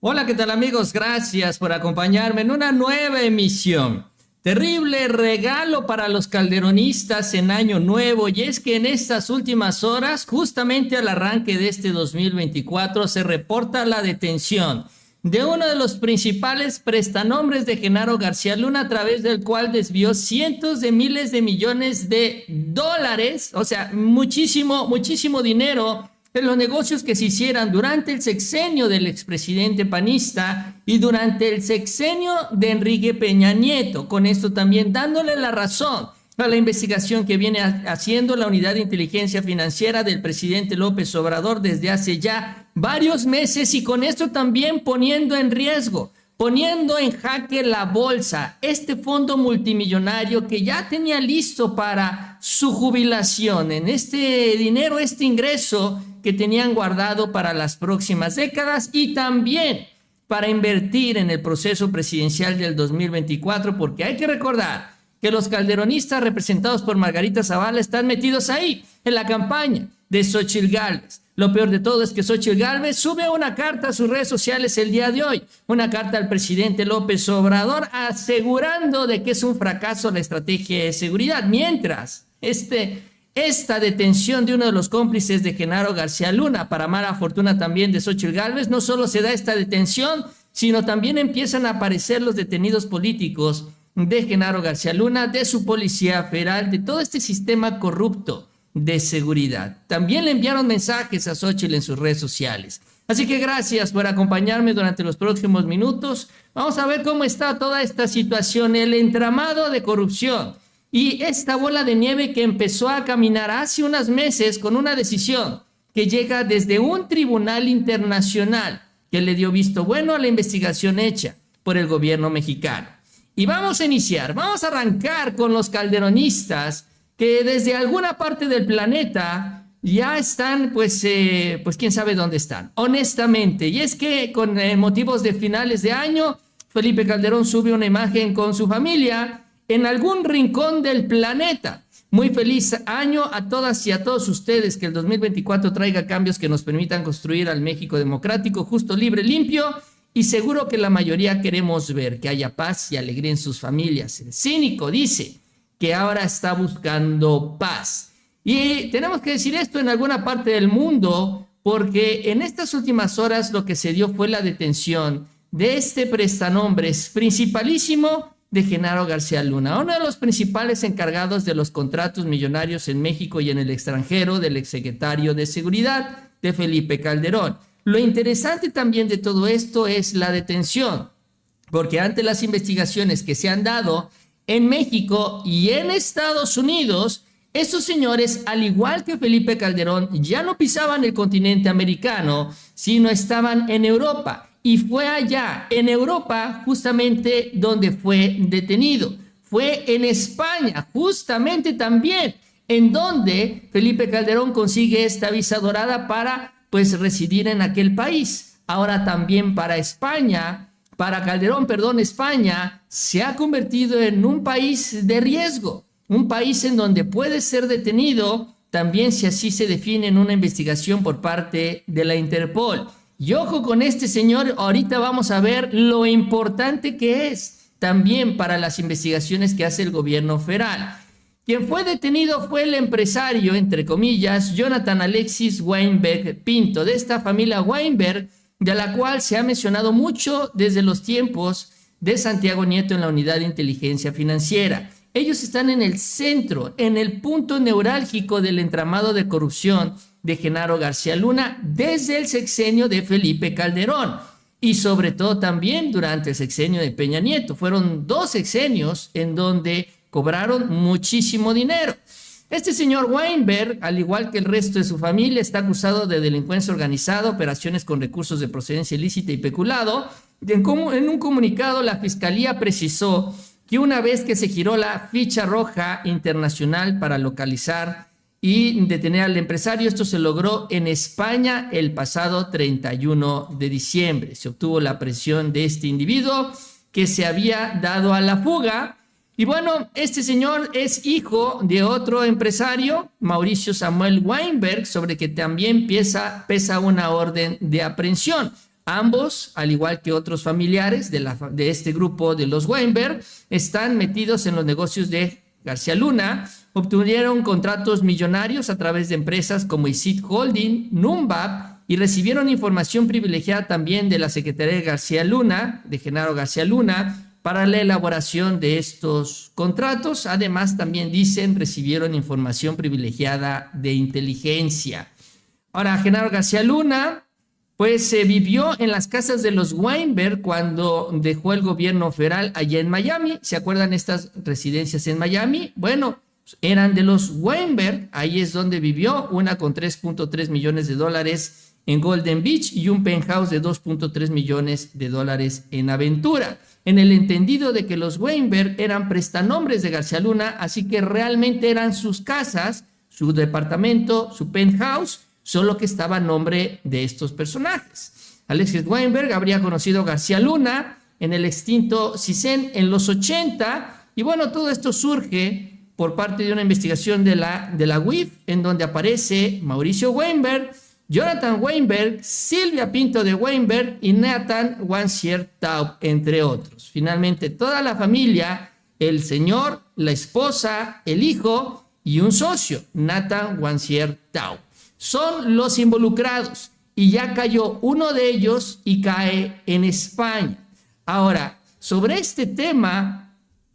Hola, ¿qué tal amigos? Gracias por acompañarme en una nueva emisión. Terrible regalo para los calderonistas en Año Nuevo, y es que en estas últimas horas, justamente al arranque de este 2024, se reporta la detención de uno de los principales prestanombres de Genaro García Luna, a través del cual desvió cientos de miles de millones de dólares, o sea, muchísimo, muchísimo dinero en los negocios que se hicieran durante el sexenio del expresidente panista y durante el sexenio de Enrique Peña Nieto. Con esto también dándole la razón a la investigación que viene haciendo la Unidad de Inteligencia Financiera del presidente López Obrador desde hace ya varios meses, y con esto también poniendo en riesgo, poniendo en jaque la bolsa, este fondo multimillonario que ya tenía listo para su jubilación, en este dinero, este ingreso que tenían guardado para las próximas décadas, y también para invertir en el proceso presidencial del 2024, porque hay que recordar que los calderonistas representados por Margarita Zavala están metidos ahí en la campaña de Xóchitl Gálvez. Lo peor de todo es que Xóchitl Gálvez sube una carta a sus redes sociales el día de hoy, una carta al presidente López Obrador asegurando de que es un fracaso la estrategia de seguridad, mientras esta detención de uno de los cómplices de Genaro García Luna, para mala fortuna también de Xóchitl Gálvez, no solo se da esta detención, sino también empiezan a aparecer los detenidos políticos de Genaro García Luna, de su policía federal, de todo este sistema corrupto de seguridad. También le enviaron mensajes a Xóchitl en sus redes sociales. Así que gracias por acompañarme durante los próximos minutos. Vamos a ver cómo está toda esta situación, el entramado de corrupción y esta bola de nieve que empezó a caminar hace unos meses con una decisión que llega desde un tribunal internacional que le dio visto bueno a la investigación hecha por el gobierno mexicano. Y vamos a arrancar con los calderonistas que desde alguna parte del planeta ya están, pues quién sabe dónde están, honestamente. Y es que con motivos de finales de año, Felipe Calderón sube una imagen con su familia en algún rincón del planeta. Muy feliz año a todas y a todos ustedes, que el 2024 traiga cambios que nos permitan construir al México democrático, justo, libre, limpio, y seguro que la mayoría queremos ver que haya paz y alegría en sus familias. El cínico dice que ahora está buscando paz. Y tenemos que decir esto en alguna parte del mundo, porque en estas últimas horas lo que se dio fue la detención de este prestanombres principalísimo de Genaro García Luna, uno de los principales encargados de los contratos millonarios en México y en el extranjero del exsecretario de Seguridad de Felipe Calderón. Lo interesante también de todo esto es la detención, porque ante las investigaciones que se han dado en México y en Estados Unidos, estos señores, al igual que Felipe Calderón, ya no pisaban el continente americano, sino estaban en Europa. Y fue allá, en Europa, justamente donde fue detenido. Fue en España, justamente también, en donde Felipe Calderón consigue esta visa dorada para, pues, residir en aquel país. Ahora también para Calderón, España se ha convertido en un país de riesgo, un país en donde puede ser detenido, también si así se define en una investigación por parte de la Interpol. Y ojo con este señor, ahorita vamos a ver lo importante que es también para las investigaciones que hace el gobierno federal. Quien fue detenido fue el empresario, entre comillas, Jonathan Alexis Weinberg Pinto, de esta familia Weinberg, de la cual se ha mencionado mucho desde los tiempos de Santiago Nieto en la Unidad de Inteligencia Financiera. Ellos están en el centro, en el punto neurálgico del entramado de corrupción de Genaro García Luna desde el sexenio de Felipe Calderón y sobre todo también durante el sexenio de Peña Nieto. Fueron 2 sexenios en donde cobraron muchísimo dinero. Este señor Weinberg, al igual que el resto de su familia, está acusado de delincuencia organizada, operaciones con recursos de procedencia ilícita y peculado. En un comunicado, la Fiscalía precisó que una vez que se giró la ficha roja internacional para localizar y detener al empresario, esto se logró en España el pasado 31 de diciembre. Se obtuvo la presión de este individuo que se había dado a la fuga. Y bueno, este señor es hijo de otro empresario, Mauricio Samuel Weinberg, sobre que también pesa una orden de aprehensión. Ambos, al igual que otros familiares de este grupo de los Weinberg, están metidos en los negocios de García Luna. Obtuvieron contratos millonarios a través de empresas como ISIT Holding, Numbap, y recibieron información privilegiada también de la Secretaría de García Luna, de Genaro García Luna, para la elaboración de estos contratos. Además, también dicen, recibieron información privilegiada de inteligencia. Ahora, Genaro García Luna, pues vivió en las casas de los Weinberg cuando dejó el gobierno federal allá en Miami. ¿Se acuerdan estas residencias en Miami? Bueno, eran de los Weinberg. Ahí es donde vivió, una con 3.3 millones de dólares en Golden Beach y un penthouse de 2.3 millones de dólares en Aventura, en el entendido de que los Weinberg eran prestanombres de García Luna, así que realmente eran sus casas, su departamento, su penthouse, solo que estaba a nombre de estos personajes. Alexis Weinberg habría conocido a García Luna en el extinto CISEN en los 80, y bueno, todo esto surge por parte de una investigación de la UIF, en donde aparece Mauricio Weinberg, Jonathan Weinberg, Silvia Pinto de Weinberg y Nathan Wansier-Taub, entre otros. Finalmente, toda la familia, el señor, la esposa, el hijo y un socio, Nathan Wansier-Taub, son los involucrados, y ya cayó uno de ellos y cae en España. Ahora, sobre este tema,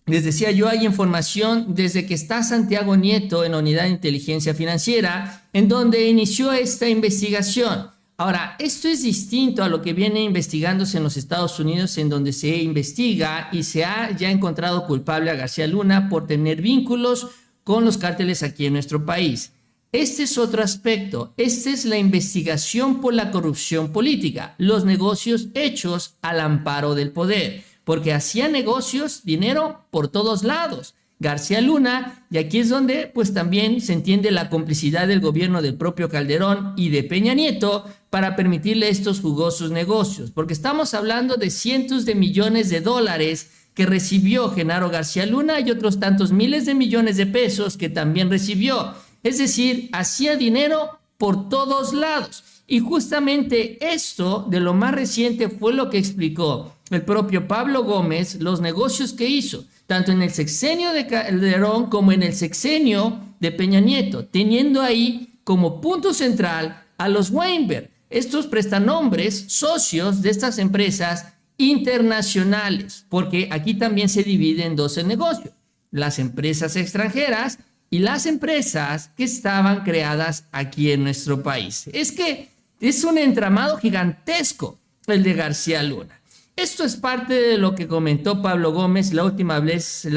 les decía yo, hay información desde que está Santiago Nieto en la Unidad de Inteligencia Financiera, en donde inició esta investigación. Ahora, esto es distinto a lo que viene investigándose en los Estados Unidos, en donde se investiga y se ha ya encontrado culpable a García Luna por tener vínculos con los cárteles aquí en nuestro país. Este es otro aspecto. Esta es la investigación por la corrupción política, los negocios hechos al amparo del poder, porque hacía negocios, dinero por todos lados. García Luna, y aquí es donde pues también se entiende la complicidad del gobierno del propio Calderón y de Peña Nieto para permitirle estos jugosos negocios, porque estamos hablando de cientos de millones de dólares que recibió Genaro García Luna y otros tantos miles de millones de pesos que también recibió. Es decir, hacía dinero por todos lados. Y justamente esto de lo más reciente fue lo que explicó el propio Pablo Gómez, los negocios que hizo, tanto en el sexenio de Calderón como en el sexenio de Peña Nieto, teniendo ahí como punto central a los Weinberg, estos prestanombres socios de estas empresas internacionales, porque aquí también se divide en dos el negocio, las empresas extranjeras y las empresas que estaban creadas aquí en nuestro país. Es que es un entramado gigantesco el de García Luna. Esto es parte de lo que comentó Pablo Gómez la última vez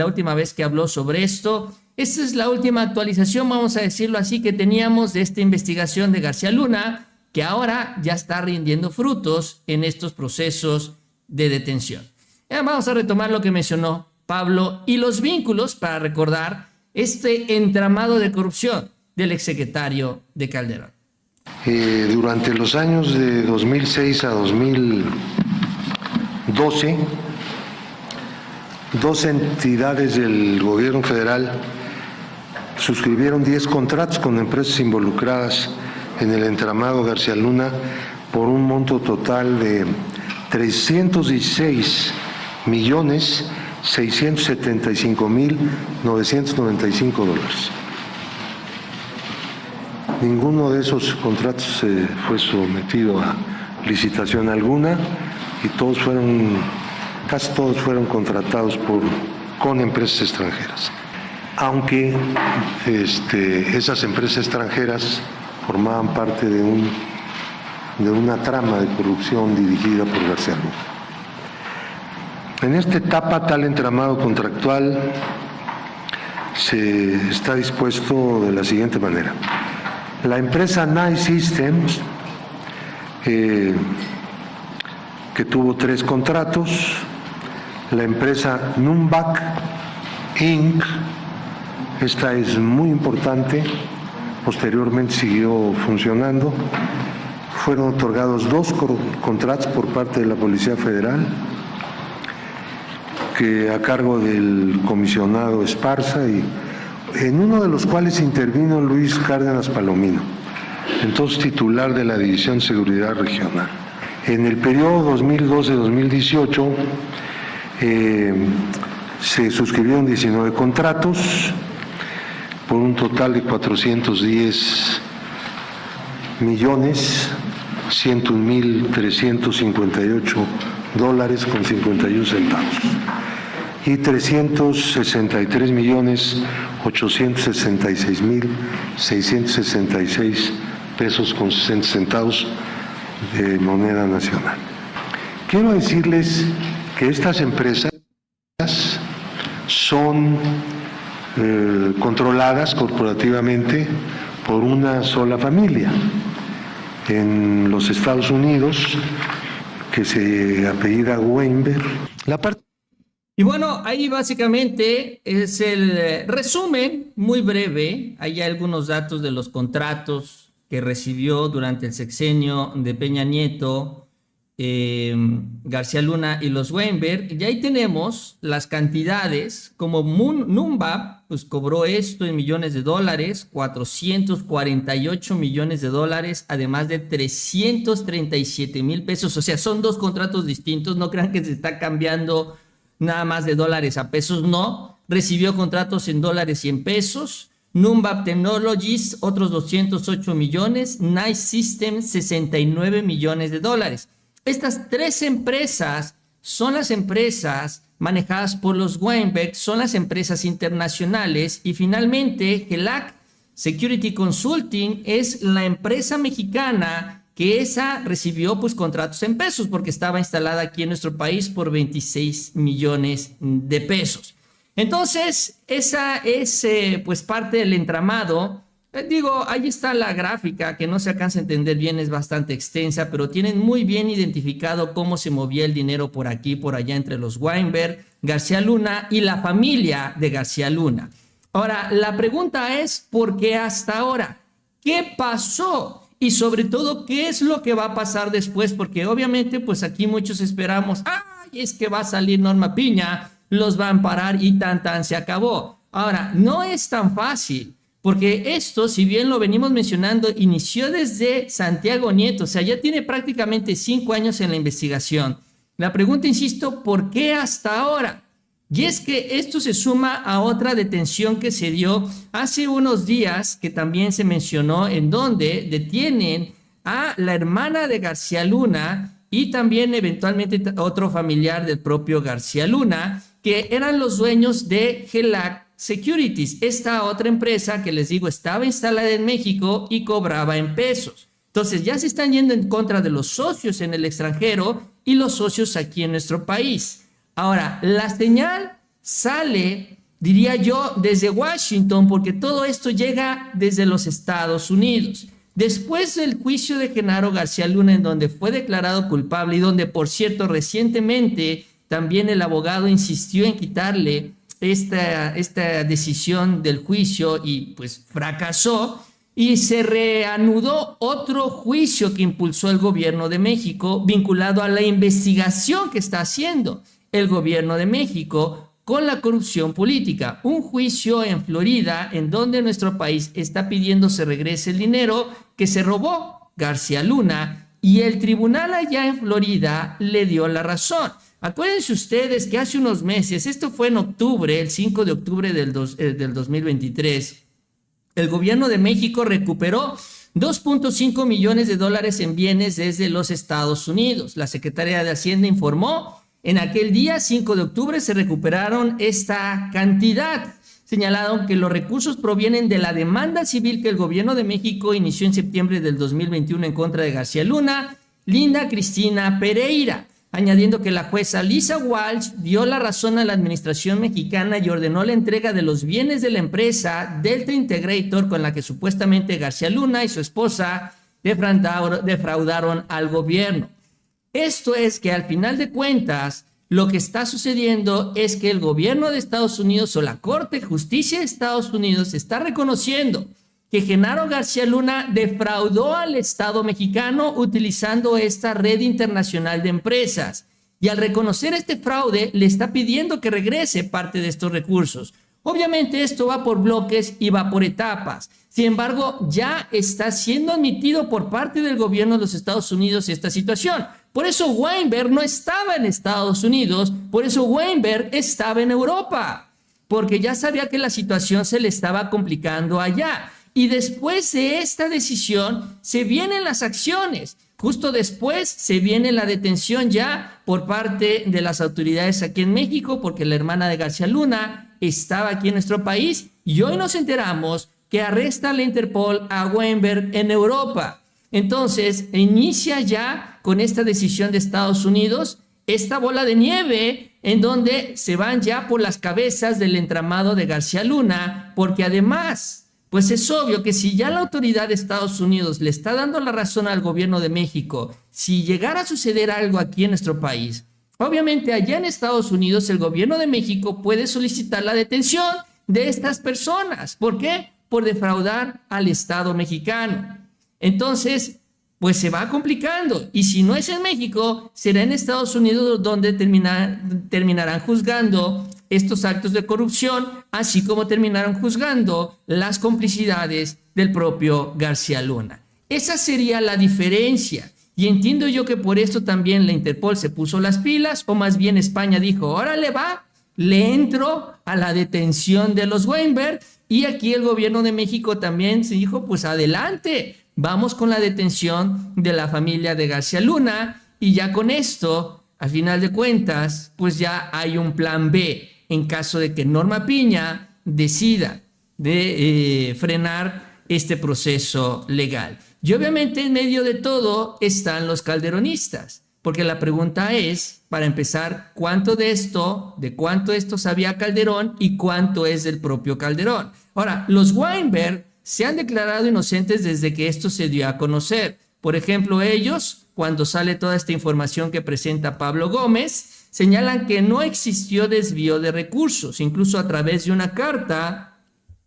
que habló sobre esto. Esta es la última actualización, vamos a decirlo así, que teníamos de esta investigación de García Luna, que ahora ya está rindiendo frutos en estos procesos de detención. Vamos a retomar lo que mencionó Pablo y los vínculos para recordar este entramado de corrupción del exsecretario de Calderón. Durante los años de 2006 a 2012, dos entidades del gobierno federal suscribieron 10 contratos con empresas involucradas en el entramado García Luna por un monto total de $316,675,995. Ninguno de esos contratos fue sometido a licitación alguna y casi todos fueron contratados con empresas extranjeras. Aunque esas empresas extranjeras formaban parte de una trama de corrupción dirigida por García Luna. En esta etapa, tal entramado contractual está dispuesto de la siguiente manera. La empresa Nice Systems, que tuvo 3 contratos, la empresa Numbac Inc., esta es muy importante, posteriormente siguió funcionando, fueron otorgados 2 contratos por parte de la Policía Federal, que a cargo del comisionado Esparza, y en uno de los cuales intervino Luis Cárdenas Palomino, entonces titular de la División de Seguridad Regional. En el periodo 2012-2018 se suscribieron 19 contratos por un total de 410 millones 101.358 dólares con 51 centavos y 363.866.666 pesos con 60 centavos de moneda nacional. Quiero decirles que estas empresas son controladas corporativamente por una sola familia en los Estados Unidos que se apellida Weinberg. Y bueno, ahí básicamente es el resumen muy breve. Hay algunos datos de los contratos que recibió durante el sexenio de Peña Nieto, García Luna y los Weinberg. Y ahí tenemos las cantidades, como Numbap, pues cobró esto en millones de dólares, 448 millones de dólares, además de 337,000 pesos. O sea, son dos contratos distintos, no crean que se está cambiando nada más de dólares a pesos, no. Recibió contratos en dólares y en pesos. Numbap Technologies, otros 208 millones. Nice Systems, 69 millones de dólares. Estas tres empresas son las empresas manejadas por los Weinberg, son las empresas internacionales, y finalmente GELAC Security Consulting es la empresa mexicana que esa recibió pues contratos en pesos porque estaba instalada aquí en nuestro país por 26 millones de pesos. Entonces, esa es pues parte del entramado. Digo, ahí está la gráfica que no se alcanza a entender bien, es bastante extensa, pero tienen muy bien identificado cómo se movía el dinero por aquí, por allá entre los Weinberg, García Luna y la familia de García Luna. Ahora, la pregunta es, ¿por qué hasta ahora? ¿Qué pasó? Y sobre todo, ¿qué es lo que va a pasar después? Porque obviamente, pues aquí muchos esperamos, ¡ay, es que va a salir Norma Piña, los va a amparar y tan se acabó! Ahora, no es tan fácil. Porque esto, si bien lo venimos mencionando, inició desde Santiago Nieto, o sea, ya tiene prácticamente 5 años en la investigación. La pregunta, insisto, ¿por qué hasta ahora? Y es que esto se suma a otra detención que se dio hace unos días, que también se mencionó, en donde detienen a la hermana de García Luna y también eventualmente otro familiar del propio García Luna, que eran los dueños de GELAC Securities, esta otra empresa que les digo estaba instalada en México y cobraba en pesos. Entonces ya se están yendo en contra de los socios en el extranjero y los socios aquí en nuestro país. Ahora, la señal sale, diría yo, desde Washington, porque todo esto llega desde los Estados Unidos. Después del juicio de Genaro García Luna, en donde fue declarado culpable y donde, por cierto, recientemente también el abogado insistió en quitarle esta decisión del juicio y pues fracasó, y se reanudó otro juicio que impulsó el gobierno de México vinculado a la investigación que está haciendo el gobierno de México con la corrupción política. Un juicio en Florida en donde nuestro país está pidiendo se regrese el dinero que se robó García Luna, y el tribunal allá en Florida le dio la razón. Acuérdense ustedes que hace unos meses, esto fue en octubre, el 5 de octubre del 2023, el gobierno de México recuperó 2.5 millones de dólares en bienes desde los Estados Unidos. La Secretaría de Hacienda informó, en aquel día, 5 de octubre, se recuperaron esta cantidad. Señalaron que los recursos provienen de la demanda civil que el gobierno de México inició en septiembre del 2021 en contra de García Luna, Linda Cristina Pereira, añadiendo que la jueza Lisa Walsh dio la razón a la administración mexicana y ordenó la entrega de los bienes de la empresa Delta Integrator, con la que supuestamente García Luna y su esposa defraudaron al gobierno. Esto es que al final de cuentas, lo que está sucediendo es que el gobierno de Estados Unidos o la Corte de Justicia de Estados Unidos está reconociendo que Genaro García Luna defraudó al Estado mexicano utilizando esta red internacional de empresas. Y al reconocer este fraude, le está pidiendo que regrese parte de estos recursos. Obviamente esto va por bloques y va por etapas. Sin embargo, ya está siendo admitido por parte del gobierno de los Estados Unidos esta situación. Por eso Weinberg no estaba en Estados Unidos, por eso Weinberg estaba en Europa, porque ya sabía que la situación se le estaba complicando allá. Y después de esta decisión se vienen las acciones. Justo después se viene la detención ya por parte de las autoridades aquí en México, porque la hermana de García Luna estaba aquí en nuestro país y hoy nos enteramos que arresta la Interpol a Weinberg en Europa. Entonces inicia ya con esta decisión de Estados Unidos esta bola de nieve en donde se van ya por las cabezas del entramado de García Luna, porque además pues es obvio que si ya la autoridad de Estados Unidos le está dando la razón al gobierno de México, si llegara a suceder algo aquí en nuestro país, obviamente allá en Estados Unidos el gobierno de México puede solicitar la detención de estas personas. ¿Por qué? Por defraudar al Estado mexicano. Entonces, pues se va complicando. Y si no es en México, será en Estados Unidos donde terminarán juzgando estos actos de corrupción, así como terminaron juzgando las complicidades del propio García Luna. Esa sería la diferencia. Y entiendo yo que por esto también la Interpol se puso las pilas, o más bien España dijo, órale va, le entro a la detención de los Weinberg, y aquí el gobierno de México también se dijo, pues adelante, vamos con la detención de la familia de García Luna, y ya con esto, al final de cuentas, pues ya hay un plan B, en caso de que Norma Piña decida de frenar este proceso legal. Y obviamente en medio de todo están los calderonistas, porque la pregunta es, para empezar, de cuánto esto sabía Calderón y cuánto es del propio Calderón. Ahora, los Weinberg se han declarado inocentes desde que esto se dio a conocer. Por ejemplo, ellos, cuando sale toda esta información que presenta Pablo Gómez, señalan que no existió desvío de recursos. Incluso a través de una carta,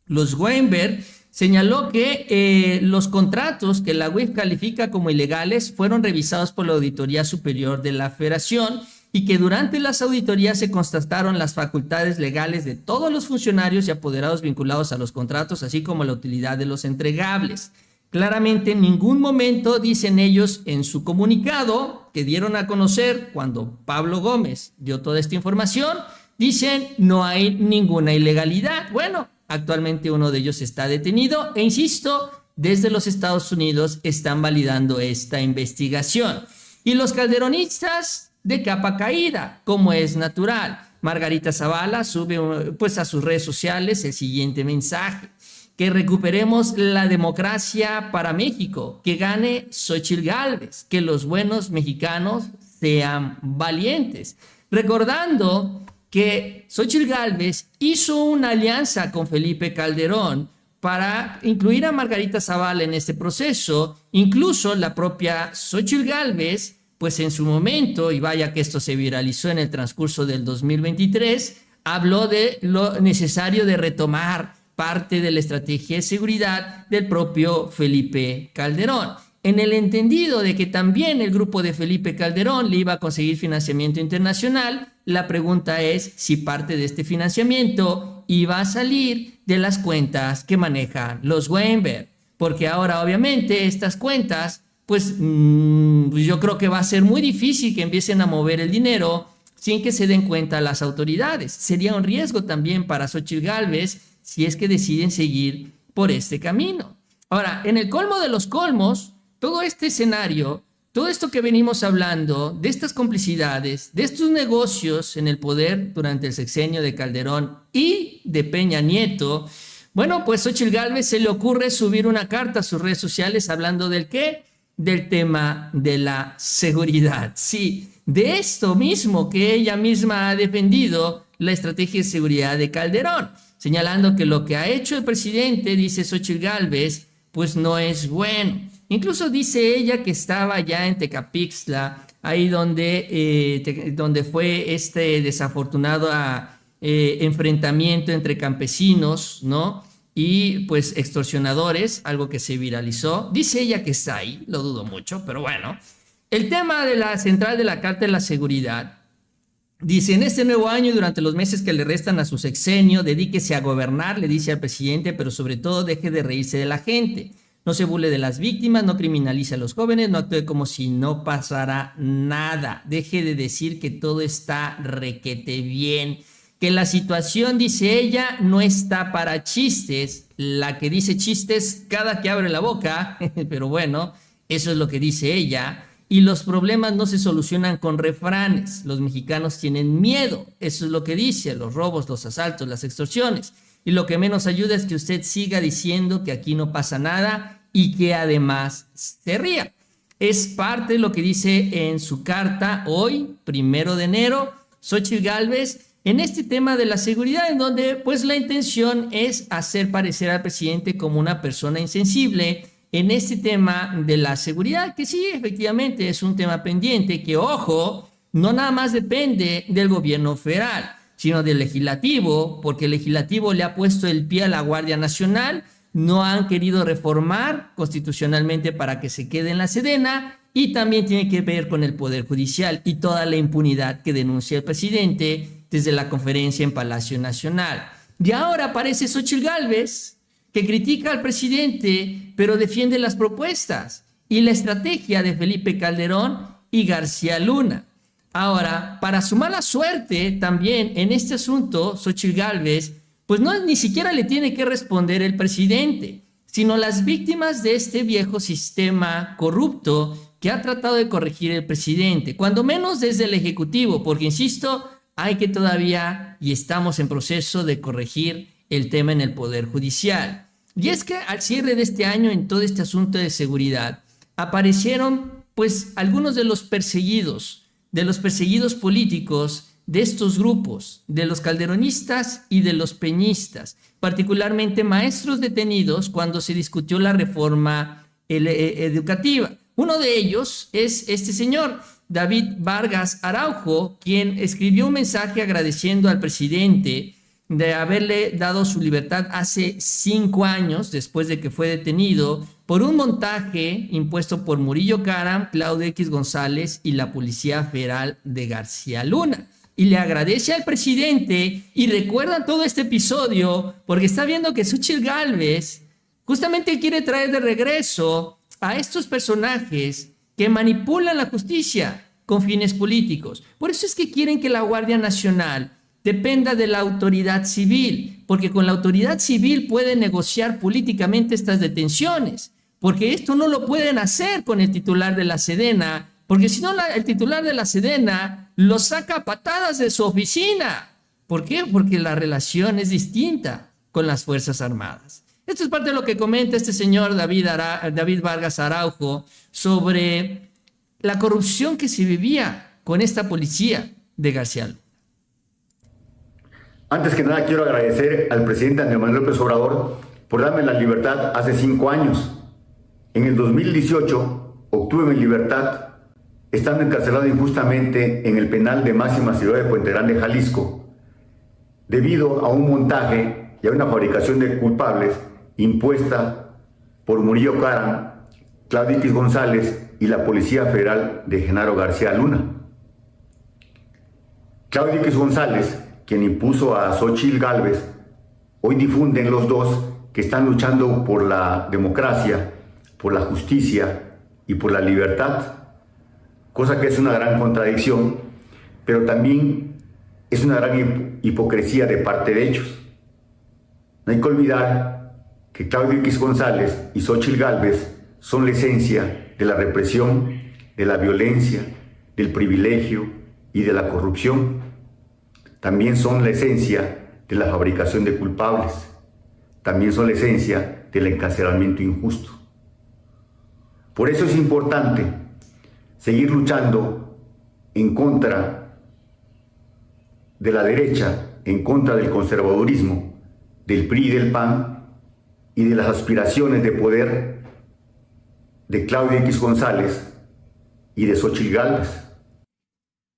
los Weinberg señaló que los contratos que la UIF califica como ilegales fueron revisados por la Auditoría Superior de la Federación y que durante las auditorías se constataron las facultades legales de todos los funcionarios y apoderados vinculados a los contratos, así como la utilidad de los entregables. Claramente en ningún momento, dicen ellos en su comunicado que dieron a conocer cuando Pablo Gómez dio toda esta información, dicen no hay ninguna ilegalidad. Bueno, actualmente uno de ellos está detenido e insisto, desde los Estados Unidos están validando esta investigación. Y los calderonistas de capa caída, como es natural. Margarita Zavala sube pues a sus redes sociales el siguiente mensaje: que recuperemos la democracia para México, que gane Xóchitl Gálvez, que los buenos mexicanos sean valientes. Recordando que Xóchitl Gálvez hizo una alianza con Felipe Calderón para incluir a Margarita Zavala en este proceso. Incluso la propia Xóchitl Gálvez, pues en su momento, y vaya que esto se viralizó en el transcurso del 2023, habló de lo necesario de retomar parte de la estrategia de seguridad del propio Felipe Calderón, en el entendido de que también el grupo de Felipe Calderón le iba a conseguir financiamiento internacional. La pregunta es si parte de este financiamiento iba a salir de las cuentas que manejan los Weinberg, porque ahora obviamente estas cuentas, pues yo creo que va a ser muy difícil que empiecen a mover el dinero sin que se den cuenta las autoridades. Sería un riesgo también para Xóchitl Gálvez si es que deciden seguir por este camino. Ahora, en el colmo de los colmos, todo este escenario, todo esto que venimos hablando, de estas complicidades, de estos negocios en el poder durante el sexenio de Calderón y de Peña Nieto, bueno, pues Xóchitl Gálvez se le ocurre subir una carta a sus redes sociales hablando ¿del qué? Del tema de la seguridad. Sí, de esto mismo que ella misma ha defendido la estrategia de seguridad de Calderón, señalando que lo que ha hecho el presidente, dice Xóchitl Gálvez, pues no es bueno. Incluso dice ella que estaba ya en Tecapixtla, ahí donde fue este desafortunado enfrentamiento entre campesinos, ¿no? Y pues extorsionadores, algo que se viralizó. Dice ella que está ahí, lo dudo mucho, pero bueno. El tema de la central de la Carta de la Seguridad. Dice, en este nuevo año, durante los meses que le restan a su sexenio, dedíquese a gobernar, le dice al presidente, pero sobre todo deje de reírse de la gente. no se burle de las víctimas, no criminalice a los jóvenes, no actúe como si no pasara nada. Deje de decir que todo está requete bien, que la situación, dice ella, no está para chistes. La que dice chistes cada que abre la boca, pero bueno, eso es lo que dice ella. Y los problemas no se solucionan con refranes. Los mexicanos tienen miedo, eso es lo que dice, los robos, los asaltos, las extorsiones. Y lo que menos ayuda es que usted siga diciendo que aquí no pasa nada y que además se ría. Es parte de lo que dice en su carta hoy, 1 de enero, Xóchitl Gálvez, en este tema de la seguridad, en donde pues la intención es hacer parecer al presidente como una persona insensible en este tema de la seguridad, que sí, efectivamente es un tema pendiente, que ojo, no nada más depende del gobierno federal, sino del legislativo, porque el legislativo le ha puesto el pie a la Guardia Nacional, no han querido reformar constitucionalmente para que se quede en la Sedena, y también tiene que ver con el Poder Judicial y toda la impunidad que denuncia el presidente desde la conferencia en Palacio Nacional. Y ahora aparece Xóchitl Gálvez, que critica al presidente, pero defiende las propuestas y la estrategia de Felipe Calderón y García Luna. Ahora, para su mala suerte, también en este asunto, Xóchitl Gálvez, pues no ni siquiera le tiene que responder el presidente, sino las víctimas de este viejo sistema corrupto que ha tratado de corregir el presidente, cuando menos desde el Ejecutivo, porque insisto, hay que todavía, y estamos en proceso de corregir el tema en el Poder Judicial. Y es que al cierre de este año, en todo este asunto de seguridad, aparecieron pues algunos de los perseguidos políticos de estos grupos, de los calderonistas y de los peñistas, particularmente maestros detenidos cuando se discutió la reforma educativa. Uno de ellos es este señor, David Vargas Araujo, quien escribió un mensaje agradeciendo al presidente de haberle dado su libertad hace 5 años, después de que fue detenido por un montaje impuesto por Murillo Karam, Claudio X González y la Policía Federal de García Luna. Y le agradece al presidente y recuerda todo este episodio porque está viendo que Xóchitl Gálvez justamente quiere traer de regreso a estos personajes que manipulan la justicia con fines políticos. Por eso es que quieren que la Guardia Nacional dependa de la autoridad civil, porque con la autoridad civil pueden negociar políticamente estas detenciones, porque esto no lo pueden hacer con el titular de la Sedena, porque si no el titular de la Sedena lo saca a patadas de su oficina. ¿Por qué? Porque la relación es distinta con las Fuerzas Armadas. Esto es parte de lo que comenta este señor David Vargas Araujo sobre la corrupción que se vivía con esta policía de García Luna. Antes que nada quiero agradecer al presidente Andrés Manuel López Obrador por darme la libertad hace 5 años. En el 2018 obtuve mi libertad estando encarcelado injustamente en el penal de máxima seguridad de Puente Grande, Jalisco, debido a un montaje y a una fabricación de culpables impuesta por Murillo Karam, Claudio X González y la Policía Federal de Genaro García Luna. Claudio X González, quien impuso a Xóchitl Gálvez, hoy difunden los dos que están luchando por la democracia, por la justicia y por la libertad, cosa que es una gran contradicción, pero también es una gran hipocresía de parte de ellos. No hay que olvidar que Claudio X González y Xóchitl Gálvez son la esencia de la represión, de la violencia, del privilegio y de la corrupción. También son la esencia de la fabricación de culpables. También son la esencia del encarcelamiento injusto. Por eso es importante seguir luchando en contra de la derecha, en contra del conservadurismo, del PRI y del PAN y de las aspiraciones de poder de Claudio X González y de Xóchitl Gálvez.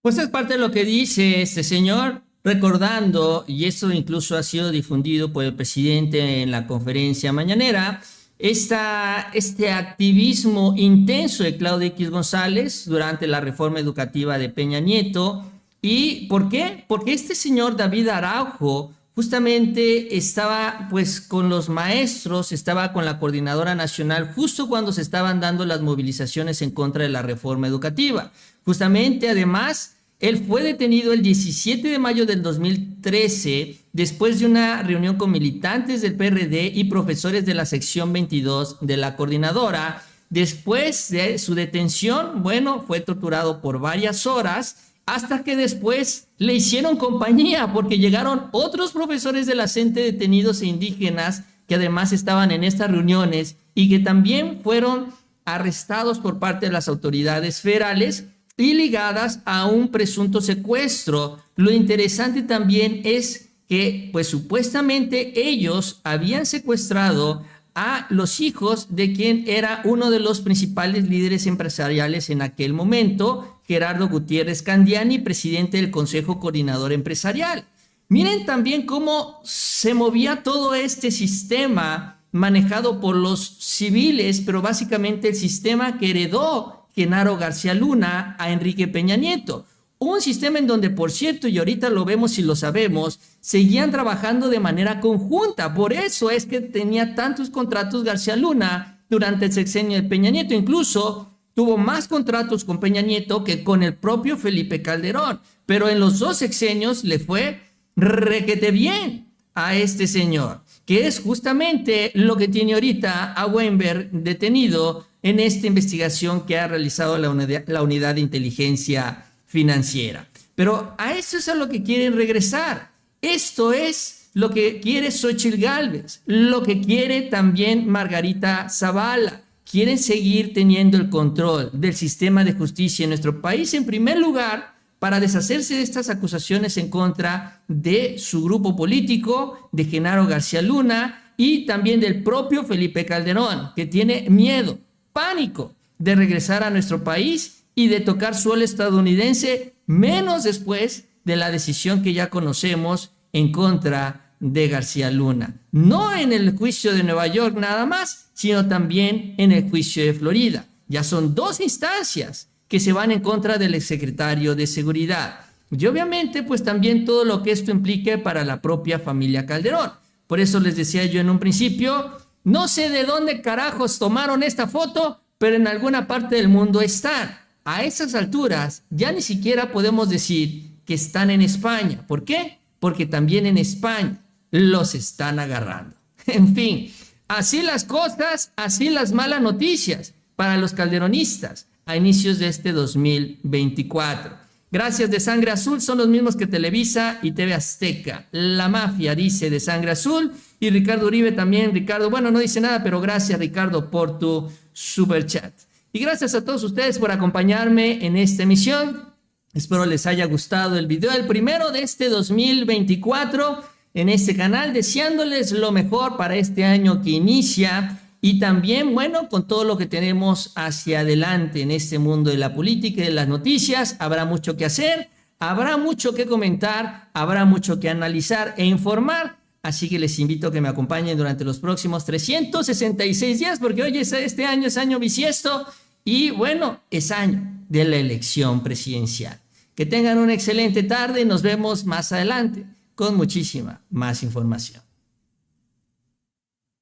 Pues es parte de lo que dice este señor, recordando, y esto incluso ha sido difundido por el presidente en la conferencia mañanera, este activismo intenso de Claudio X González durante la reforma educativa de Peña Nieto. ¿Y por qué? Porque este señor David Araujo justamente estaba pues con los maestros, estaba con la coordinadora nacional justo cuando se estaban dando las movilizaciones en contra de la reforma educativa. Justamente, además, él fue detenido el 17 de mayo del 2013 después de una reunión con militantes del PRD y profesores de la sección 22 de la coordinadora. Después de su detención, bueno, fue torturado por varias horas hasta que después le hicieron compañía porque llegaron otros profesores de la CENTE detenidos e indígenas que además estaban en estas reuniones y que también fueron arrestados por parte de las autoridades federales y ligadas a un presunto secuestro. Lo interesante también es que, pues supuestamente ellos habían secuestrado a los hijos de quien era uno de los principales líderes empresariales en aquel momento, Gerardo Gutiérrez Candiani, presidente del Consejo Coordinador Empresarial. Miren también cómo se movía todo este sistema manejado por los civiles, pero básicamente el sistema que heredó Genaro García Luna a Enrique Peña Nieto. Un sistema en donde, por cierto, y ahorita lo vemos y lo sabemos, seguían trabajando de manera conjunta. Por eso es que tenía tantos contratos García Luna durante el sexenio de Peña Nieto. Incluso tuvo más contratos con Peña Nieto que con el propio Felipe Calderón. Pero en los dos sexenios le fue requete bien a este señor, que es justamente lo que tiene ahorita a Weinberg detenido en esta investigación que ha realizado la unidad de inteligencia financiera. Pero a eso es a lo que quieren regresar. Esto es lo que quiere Xóchitl Gálvez, lo que quiere también Margarita Zavala. Quieren seguir teniendo el control del sistema de justicia en nuestro país, en primer lugar, para deshacerse de estas acusaciones en contra de su grupo político, de Genaro García Luna y también del propio Felipe Calderón, que tiene miedo, pánico de regresar a nuestro país y de tocar suelo estadounidense, menos después de la decisión que ya conocemos en contra de García Luna. No en el juicio de Nueva York nada más, sino también en el juicio de Florida. Ya son dos instancias que se van en contra del exsecretario de Seguridad. Y obviamente, pues también todo lo que esto implique para la propia familia Calderón. Por eso les decía yo en un principio, no sé de dónde carajos tomaron esta foto, pero en alguna parte del mundo están. A esas alturas ya ni siquiera podemos decir que están en España. ¿Por qué? Porque también en España los están agarrando. En fin, así las cosas, así las malas noticias para los calderonistas a inicios de este 2024. Gracias de Sangre Azul son los mismos que Televisa y TV Azteca. La mafia dice de Sangre Azul y Ricardo Uribe también. Ricardo, bueno, no dice nada, pero gracias Ricardo por tu superchat. Y gracias a todos ustedes por acompañarme en esta emisión. Espero les haya gustado el video, el primero de este 2024 en este canal, deseándoles lo mejor para este año que inicia y también, bueno, con todo lo que tenemos hacia adelante en este mundo de la política y de las noticias. Habrá mucho que hacer, habrá mucho que comentar, habrá mucho que analizar e informar. Así que les invito a que me acompañen durante los próximos 366 días, porque hoy este año es año bisiesto y bueno, es año de la elección presidencial. Que tengan una excelente tarde y nos vemos más adelante con muchísima más información.